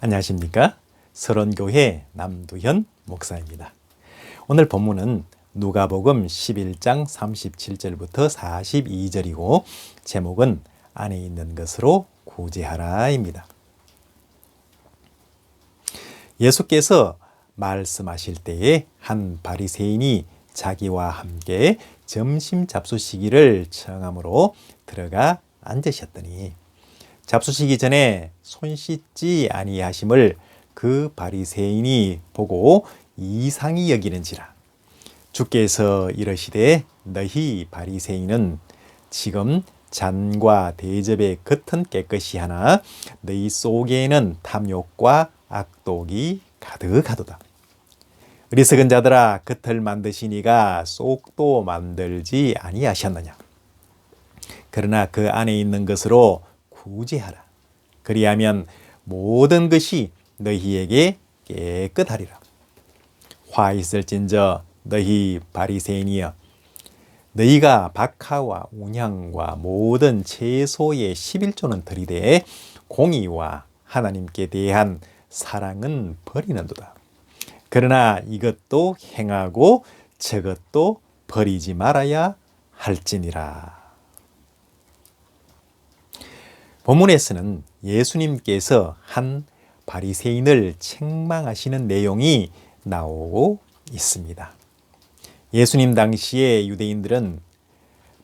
안녕하십니까? 설원교회 남두현 목사입니다. 오늘 본문은 누가복음 11장 37절부터 42절이고 제목은 안에 있는 것으로 구제하라입니다. 예수께서 말씀하실 때에 한 바리새인이 자기와 함께 점심 잡수시기를 청함으로 들어가 앉으셨더니 잡수시기 전에 손 씻지 아니하심을 그 바리새인이 보고 이상히 여기는지라. 주께서 이르시되 너희 바리새인은 지금 잔과 대접의 겉은 깨끗이 하나 너희 속에는 탐욕과 악독이 가득하도다. 어리석은 자들아, 겉을 만드시니가 속도 만들지 아니하셨느냐. 그러나 그 안에 있는 것으로 구제하라. 그리하면 모든 것이 너희에게 깨끗하리라. 화 있을진저 너희 바리새인이여, 너희가 박하와 운향과 모든 채소의 11조는 들이되 공의와 하나님께 대한 사랑은 버리는도다. 그러나 이것도 행하고 저것도 버리지 말아야 할지니라. 본문에서는 예수님께서 한 바리새인을 책망하시는 내용이 나오고 있습니다. 예수님 당시에 유대인들은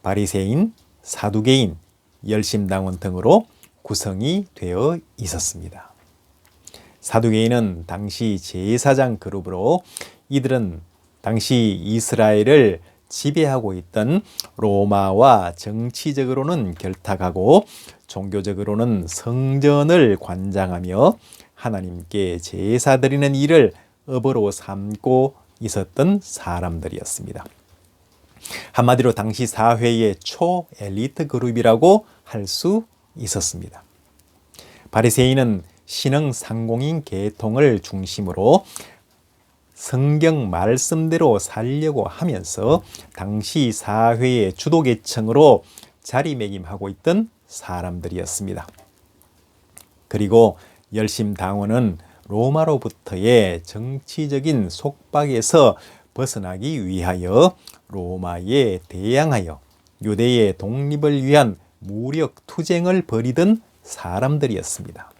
바리새인, 사두개인, 열심당원 등으로 구성이 되어 있었습니다. 사두개인은 당시 제사장 그룹으로 이들은 당시 이스라엘을 지배하고 있던 로마와 정치적으로는 결탁하고 종교적으로는 성전을 관장하며 하나님께 제사 드리는 일을 업으로 삼고 있었던 사람들이었습니다. 한마디로 당시 사회의 초엘리트 그룹이라고 할 수 있었습니다. 바리새인은 신흥 상공인 계통을 중심으로 성경 말씀대로 살려고 하면서 당시 사회의 주도계층으로 자리매김하고 있던 사람들이었습니다. 그리고 열심당원은 로마로부터의 정치적인 속박에서 벗어나기 위하여 로마에 대항하여 유대의 독립을 위한 무력 투쟁을 벌이던 사람들이었습니다.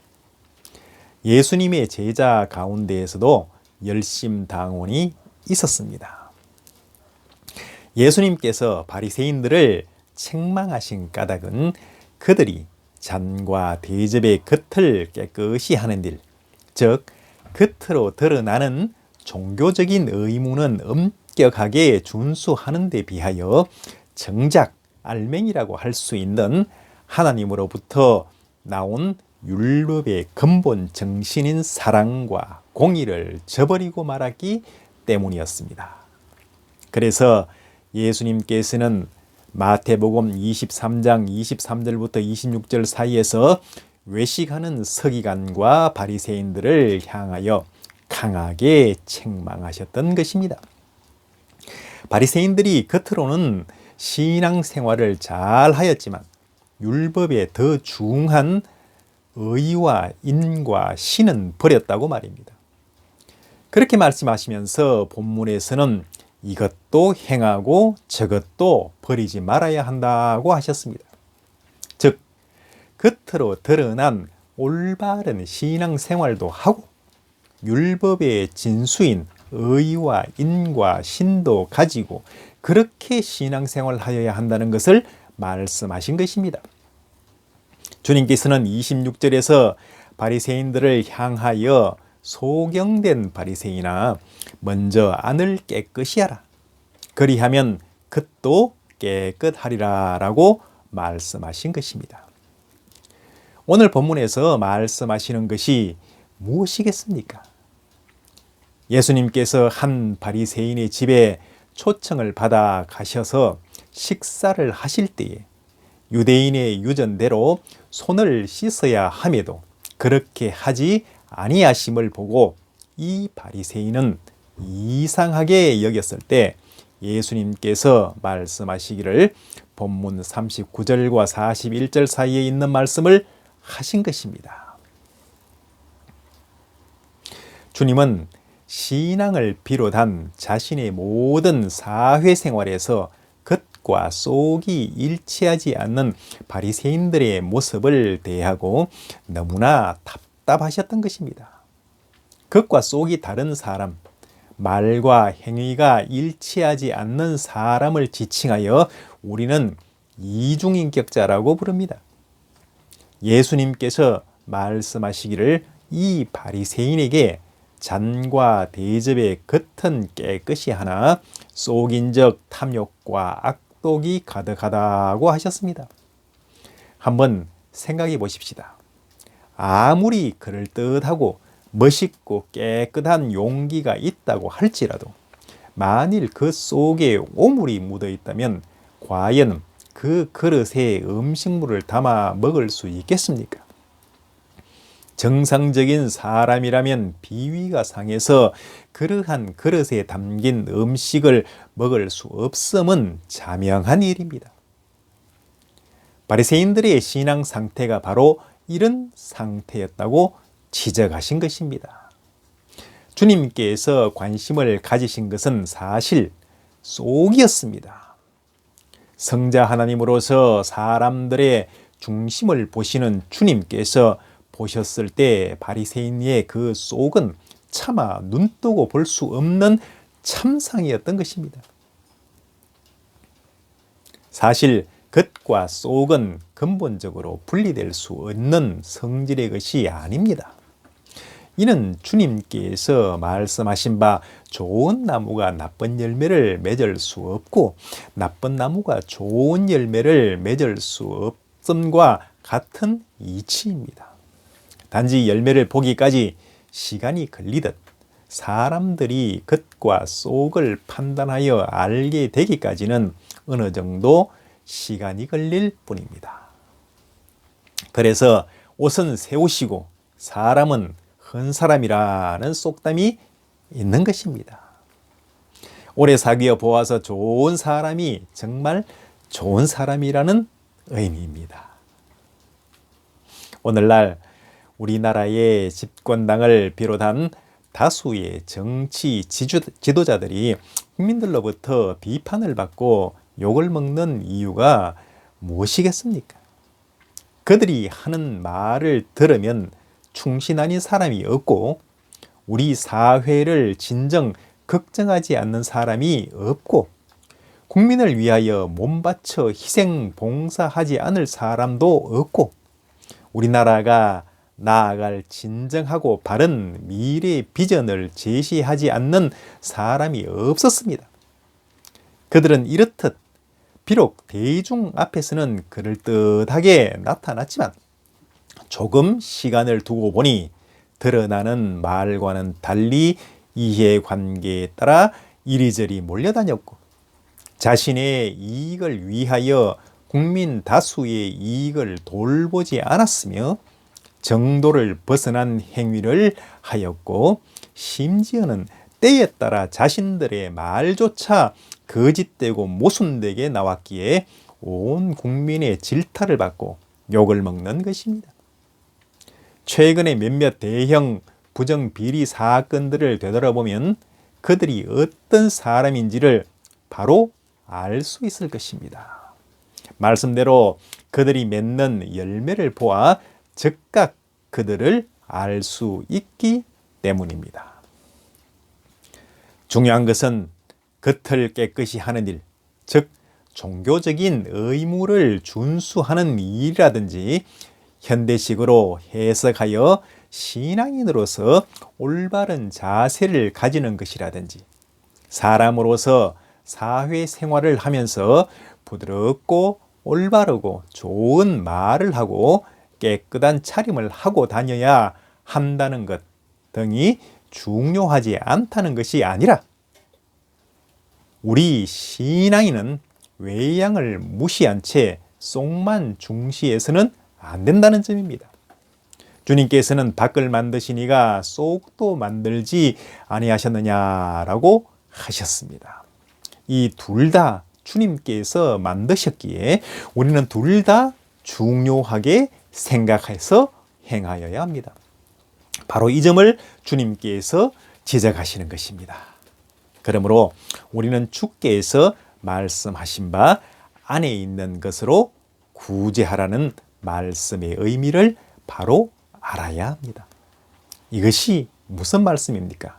예수님의 제자 가운데에서도 열심당원이 있었습니다. 예수님께서 바리새인들을 책망하신 까닭은 그들이 잔과 대접의 겉을 깨끗이 하는 일, 즉 겉으로 드러나는 종교적인 의무는 엄격하게 준수하는 데 비하여 정작 알맹이라고 할 수 있는 하나님으로부터 나온 율법의 근본 정신인 사랑과 공의를 저버리고 말았기 때문이었습니다. 그래서 예수님께서는 마태복음 23장 23절부터 26절 사이에서 외식하는 서기관과 바리새인들을 향하여 강하게 책망하셨던 것입니다. 바리새인들이 겉으로는 신앙생활을 잘 하였지만 율법에 더 중한 의와 인과 신은 버렸다고 말입니다. 그렇게 말씀하시면서 본문에서는 이것도 행하고 저것도 버리지 말아야 한다고 하셨습니다. 즉, 겉으로 드러난 올바른 신앙생활도 하고 율법의 진수인 의와 인과 신도 가지고 그렇게 신앙생활을 하여야 한다는 것을 말씀하신 것입니다. 주님께서는 26절에서 바리새인들을 향하여 소경된 바리새인아, 먼저 안을 깨끗이 하라. 그리하면 겉도 깨끗하리라 라고 말씀하신 것입니다. 오늘 본문에서 말씀하시는 것이 무엇이겠습니까? 예수님께서 한 바리새인의 집에 초청을 받아 가셔서 식사를 하실 때에 유대인의 유전대로 손을 씻어야 함에도 그렇게 하지 아니하심을 보고 이 바리새인은 이상하게 여겼을 때 예수님께서 말씀하시기를 본문 39절과 41절 사이에 있는 말씀을 하신 것입니다. 주님은 신앙을 비롯한 자신의 모든 사회생활에서 겉과 속이 일치하지 않는 바리새인들의 모습을 대하고 너무나 답답하셨던 것입니다. 겉과 속이 다른 사람, 말과 행위가 일치하지 않는 사람을 지칭하여 우리는 이중인격자라고 부릅니다. 예수님께서 말씀하시기를 이 바리새인에게 잔과 대접의 겉은 깨끗이 하나 속인적 탐욕과 악독이 가득하다고 하셨습니다. 한번 생각해 보십시다. 아무리 그럴듯하고 멋있고 깨끗한 용기가 있다고 할지라도 만일 그 속에 오물이 묻어 있다면 과연 그 그릇에 음식물을 담아 먹을 수 있겠습니까? 정상적인 사람이라면 비위가 상해서 그러한 그릇에 담긴 음식을 먹을 수 없음은 자명한 일입니다. 바리새인들의 신앙 상태가 바로 이런 상태였다고 지적하신 것입니다. 주님께서 관심을 가지신 것은 사실 속이었습니다. 성자 하나님으로서 사람들의 중심을 보시는 주님께서 보셨을 때 바리새인의 그 속은 차마 눈뜨고 볼 수 없는 참상이었던 것입니다. 사실 겉과 속은 근본적으로 분리될 수 없는 성질의 것이 아닙니다. 이는 주님께서 말씀하신 바 좋은 나무가 나쁜 열매를 맺을 수 없고 나쁜 나무가 좋은 열매를 맺을 수 없음과 같은 이치입니다. 단지 열매를 보기까지 시간이 걸리듯 사람들이 겉과 속을 판단하여 알게 되기까지는 어느 정도 시간이 걸릴 뿐입니다. 그래서 옷은 새 옷이고 사람은 헌 사람이라는 속담이 있는 것입니다. 오래 사귀어 보아서 좋은 사람이 정말 좋은 사람이라는 의미입니다. 오늘날 우리나라의 집권당을 비롯한 다수의 정치 지도자들이 국민들로부터 비판을 받고 욕을 먹는 이유가 무엇이겠습니까? 그들이 하는 말을 들으면 충신 아닌 사람이 없고 우리 사회를 진정 걱정하지 않는 사람이 없고 국민을 위하여 몸바쳐 희생 봉사하지 않을 사람도 없고 우리나라가 나아갈 진정하고 바른 미래 비전을 제시하지 않는 사람이 없었습니다. 그들은 이렇듯 비록 대중 앞에서는 그럴듯하게 나타났지만 조금 시간을 두고 보니 드러나는 말과는 달리 이해관계에 따라 이리저리 몰려다녔고 자신의 이익을 위하여 국민 다수의 이익을 돌보지 않았으며 정도를 벗어난 행위를 하였고 심지어는 때에 따라 자신들의 말조차 거짓되고 모순되게 나왔기에 온 국민의 질타를 받고 욕을 먹는 것입니다. 최근에 몇몇 대형 부정비리 사건들을 되돌아보면 그들이 어떤 사람인지를 바로 알 수 있을 것입니다. 말씀대로 그들이 맺는 열매를 보아 즉각 그들을 알 수 있기 때문입니다. 중요한 것은 겉을 깨끗이 하는 일, 즉 종교적인 의무를 준수하는 일이라든지 현대식으로 해석하여 신앙인으로서 올바른 자세를 가지는 것이라든지 사람으로서 사회생활을 하면서 부드럽고 올바르고 좋은 말을 하고 깨끗한 차림을 하고 다녀야 한다는 것 등이 중요하지 않다는 것이 아니라 우리 신앙인은 외양을 무시한 채 속만 중시해서는 안 된다는 점입니다. 주님께서는 밖을 만드시니가 속도 만들지 아니하셨느냐라고 하셨습니다. 이 둘 다 주님께서 만드셨기에 우리는 둘 다 중요하게 생각해서 행하여야 합니다. 바로 이 점을 주님께서 지적하시는 것입니다. 그러므로 우리는 주께서 말씀하신 바 안에 있는 것으로 구제하라는 말씀의 의미를 바로 알아야 합니다. 이것이 무슨 말씀입니까?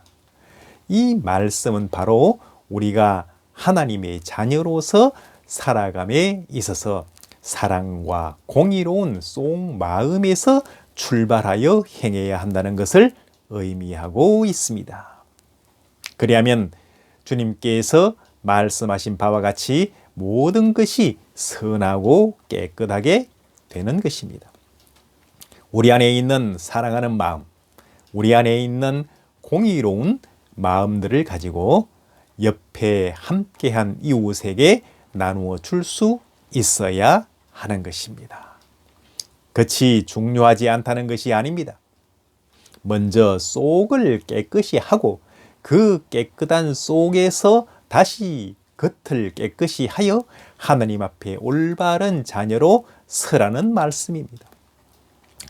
이 말씀은 바로 우리가 하나님의 자녀로서 살아감에 있어서 사랑과 공의로운 속마음에서 출발하여 행해야 한다는 것을 의미하고 있습니다. 그리하면 주님께서 말씀하신 바와 같이 모든 것이 선하고 깨끗하게 되는 것입니다. 우리 안에 있는 사랑하는 마음, 우리 안에 있는 공의로운 마음들을 가지고 옆에 함께한 이웃에게 나누어 줄 수 있어야 하는 것입니다. 그것이 중요하지 않다는 것이 아닙니다. 먼저 속을 깨끗이 하고 그 깨끗한 속에서 다시 겉을 깨끗이 하여 하나님 앞에 올바른 자녀로 서라는 말씀입니다.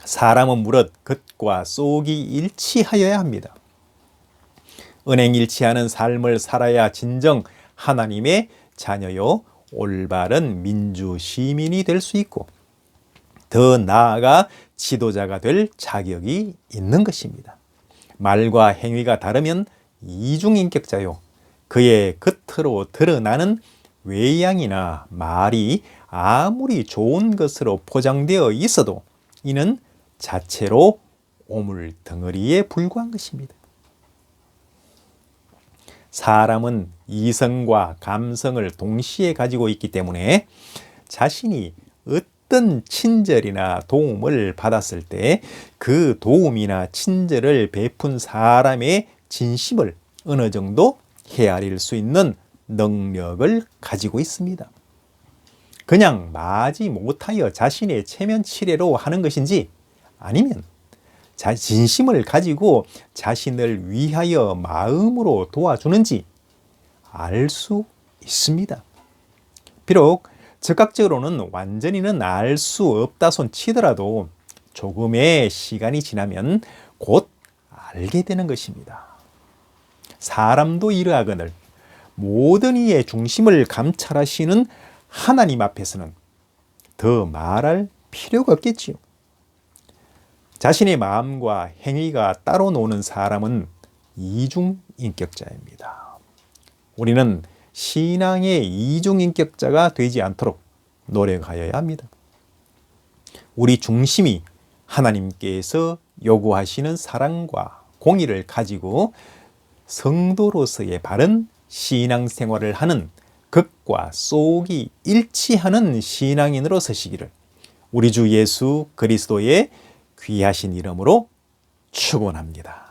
사람은 무릇 겉과 속이 일치하여야 합니다. 은행일치하는 삶을 살아야 진정 하나님의 자녀요 올바른 민주 시민이 될 수 있고 더 나아가 지도자가 될 자격이 있는 것입니다. 말과 행위가 다르면 이중인격자요. 그의 겉으로 드러나는 외양이나 말이 아무리 좋은 것으로 포장되어 있어도 이는 자체로 오물 덩어리에 불과한 것입니다. 사람은 이성과 감성을 동시에 가지고 있기 때문에 자신이 어떤 친절이나 도움을 받았을 때 그 도움이나 친절을 베푼 사람의 진심을 어느 정도 헤아릴 수 있는 능력을 가지고 있습니다. 그냥 마지 못하여 자신의 체면치레로 하는 것인지 아니면 진심을 가지고 자신을 위하여 마음으로 도와주는지 알 수 있습니다. 비록 즉각적으로는 완전히는 알 수 없다 손 치더라도 조금의 시간이 지나면 곧 알게 되는 것입니다. 사람도 이러하거늘 모든 이의 중심을 감찰하시는 하나님 앞에서는 더 말할 필요가 없겠지요. 자신의 마음과 행위가 따로 노는 사람은 이중인격자입니다. 우리는 신앙의 이중인격자가 되지 않도록 노력하여야 합니다. 우리 중심이 하나님께서 요구하시는 사랑과 공의를 가지고 성도로서의 바른 신앙생활을 하는 겉과 속이 일치하는 신앙인으로 서시기를 우리 주 예수 그리스도의 귀하신 이름으로 축원합니다.